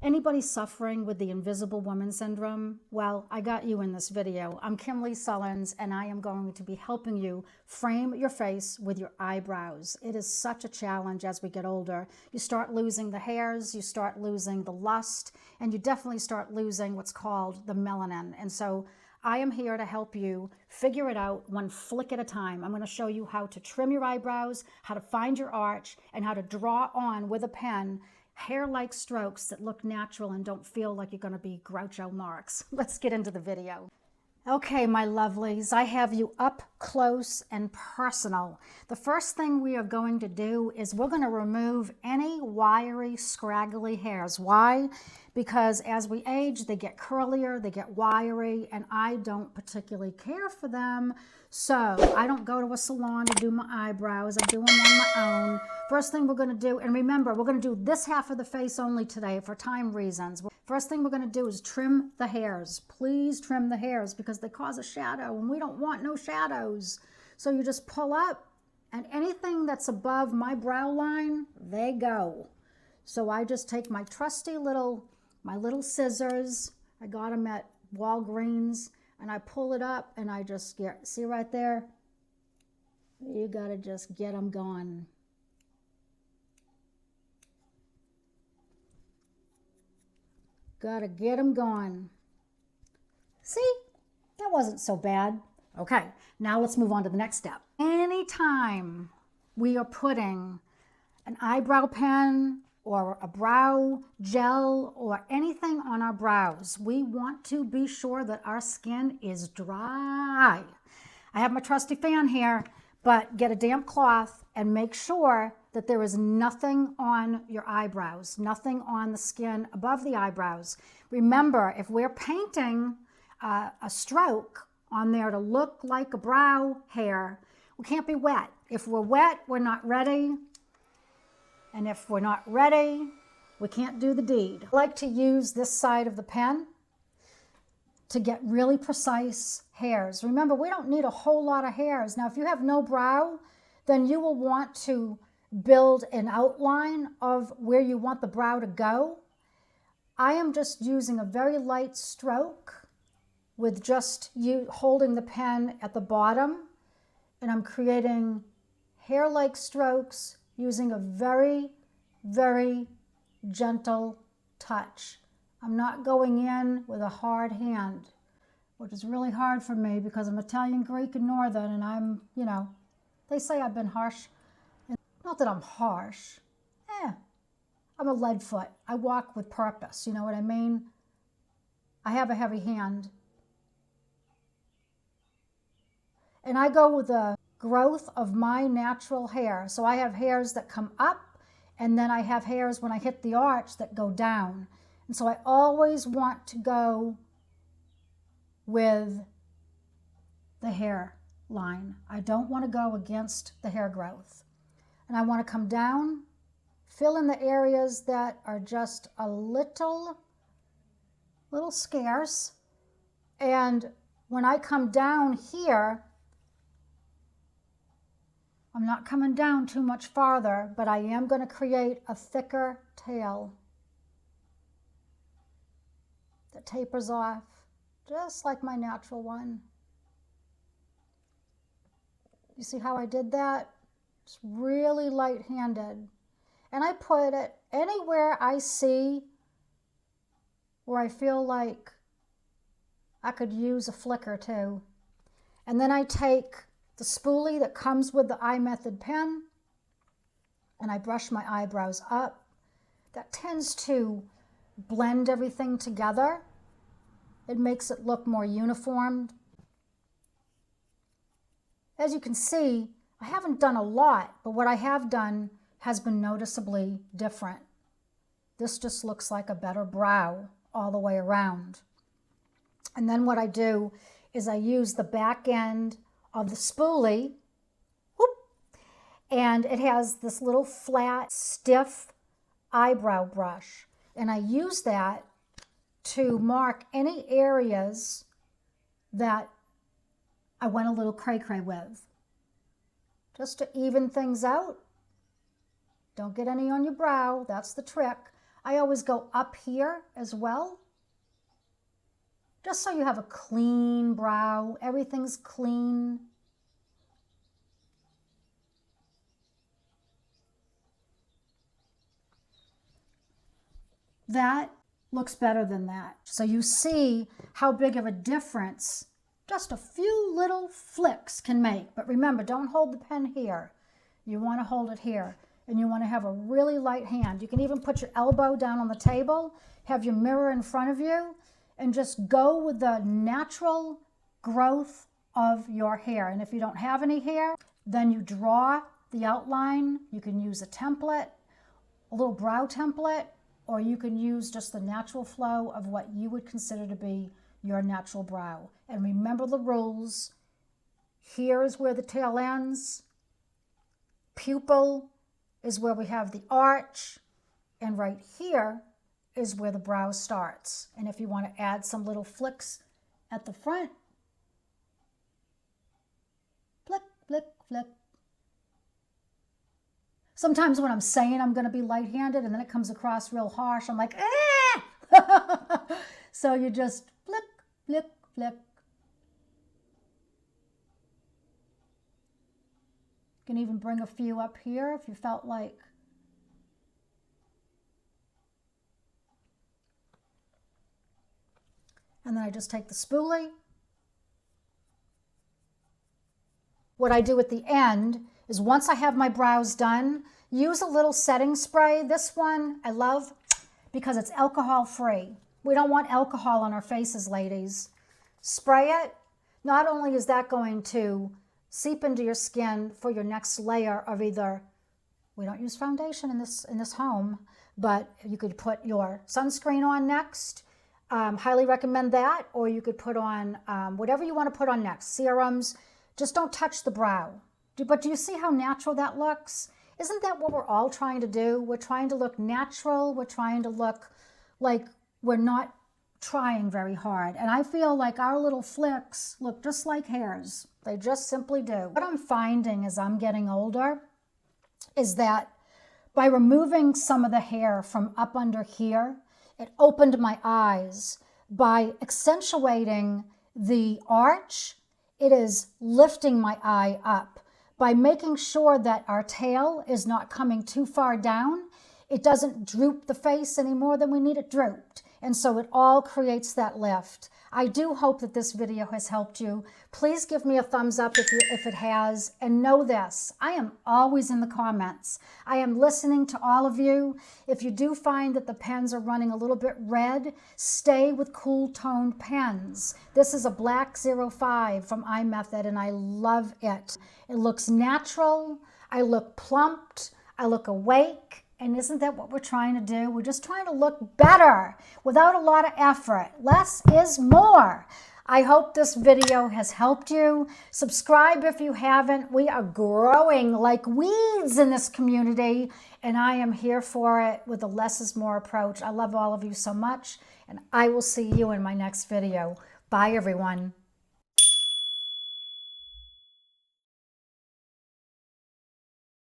Anybody suffering with the invisible woman syndrome? Well, I got you in this video. I'm Kimmee Sullins, and I am going to be helping you frame your face with your eyebrows. It is such a challenge as we get older. You start losing the hairs, you start losing the lust, and you definitely start losing what's called the melanin. And so I am here to help you figure it out one flick at a time. I'm going to show you how to trim your eyebrows, how to find your arch, and how to draw on with a pen hair-like strokes that look natural and don't feel like you're going to be Groucho Marx. Let's get into the video. Okay, my lovelies, I have you up close and personal. The first thing we are going to do is we're going to remove any wiry, scraggly hairs. Why? Because as we age, they get curlier, they get wiry, and I don't particularly care for them. So I don't go to a salon to do my eyebrows. I do them on my own. First thing we're going to do, and remember, we're going to do this half of the face only today for time reasons. First thing we're going to do is trim the hairs. Please trim the hairs because they cause a shadow, and we don't want no shadows. So you just pull up, and anything that's above my brow line, they go. So I just take my trusty little scissors. I got them at Walgreens, and I pull it up, and I just get, see right there? You got to just get them gone. Gotta get them gone. See, that wasn't so bad. Okay, now let's move on to the next step. Anytime we are putting an eyebrow pen or a brow gel or anything on our brows, we want to be sure that our skin is dry. I have my trusty fan here, but get a damp cloth and make sure that there is nothing on your eyebrows, nothing on the skin above the eyebrows. Remember, if we're painting a stroke on there to look like a brow hair, we can't be wet. If we're wet, we're not ready. And if we're not ready, we can't do the deed. I like to use this side of the pen to get really precise hairs. Remember, we don't need a whole lot of hairs. Now, if you have no brow, then you will want to build an outline of where you want the brow to go. I am just using a very light stroke with just you holding the pen at the bottom, and I'm creating hair-like strokes using a very, very gentle touch. I'm not going in with a hard hand, which is really hard for me because I'm Italian, Greek, and Northern, and I'm, you know, they say I've been harsh. Not that I'm harsh. I'm a lead foot. I walk with purpose, you know what I mean? I have a heavy hand. And I go with the growth of my natural hair. So I have hairs that come up, and then I have hairs when I hit the arch that go down. And so I always want to go with the hair line. I don't want to go against the hair growth. And I want to come down, fill in the areas that are just a little scarce. And when I come down here, I'm not coming down too much farther, but I am going to create a thicker tail that tapers off, just like my natural one. You see how I did that? It's really light-handed. And I put it anywhere I see where I feel like I could use a flick or two. And then I take the spoolie that comes with the iMethod pen, and I brush my eyebrows up. That tends to blend everything together. It makes it look more uniform. As you can see, I haven't done a lot, but what I have done has been noticeably different. This just looks like a better brow all the way around. And then what I do is I use the back end of the spoolie, whoop, and it has this little flat, stiff eyebrow brush. And I use that to mark any areas that I went a little cray-cray with, just to even things out. Don't get any on your brow, that's the trick. I always go up here as well, just so you have a clean brow. Everything's clean. That looks better than that. So you see how big of a difference just a few little flicks can make. But remember, don't hold the pen here. You want to hold it here. And you want to have a really light hand. You can even put your elbow down on the table, have your mirror in front of you, and just go with the natural growth of your hair. And if you don't have any hair, then you draw the outline. You can use a template, a little brow template, or you can use just the natural flow of what you would consider to be your natural brow. And remember the rules. Here is where the tail ends. Pupil is where we have the arch, and right here is where the brow starts. And if you want to add some little flicks at the front, flick, flick, flick. Sometimes when I'm saying I'm going to be light-handed and then it comes across real harsh, I'm like, ah! So you just flick, flick, flick. You can even bring a few up here if you felt like. And then I just take the spoolie. What I do at the end is once I have my brows done, use a little setting spray. This one I love because it's alcohol free. We don't want alcohol on our faces, ladies. Spray it. Not only is that going to seep into your skin for your next layer of either, we don't use foundation in this home, but you could put your sunscreen on next. Highly recommend that. Or you could put on whatever you want to put on next. Serums. Just don't touch the brow. But do you see how natural that looks? Isn't that what we're all trying to do? We're trying to look natural. We're trying to look like we're not trying very hard. And I feel like our little flicks look just like hairs. They just simply do. What I'm finding as I'm getting older is that by removing some of the hair from up under here, it opened my eyes. By accentuating the arch, it is lifting my eye up. By making sure that our tail is not coming too far down, it doesn't droop the face any more than we need it drooped. And so it all creates that lift. I do hope that this video has helped you. Please give me a thumbs up if it has. And know this, I am always in the comments. I am listening to all of you. If you do find that the pens are running a little bit red, stay with cool toned pens. This is a black 05 from iMethod and I love it. It looks natural. I look plumped. I look awake. And isn't that what we're trying to do? We're just trying to look better without a lot of effort. Less is more. I hope this video has helped you. Subscribe if you haven't. We are growing like weeds in this community, and I am here for it with a less is more approach. I love all of you so much, and I will see you in my next video. Bye, everyone.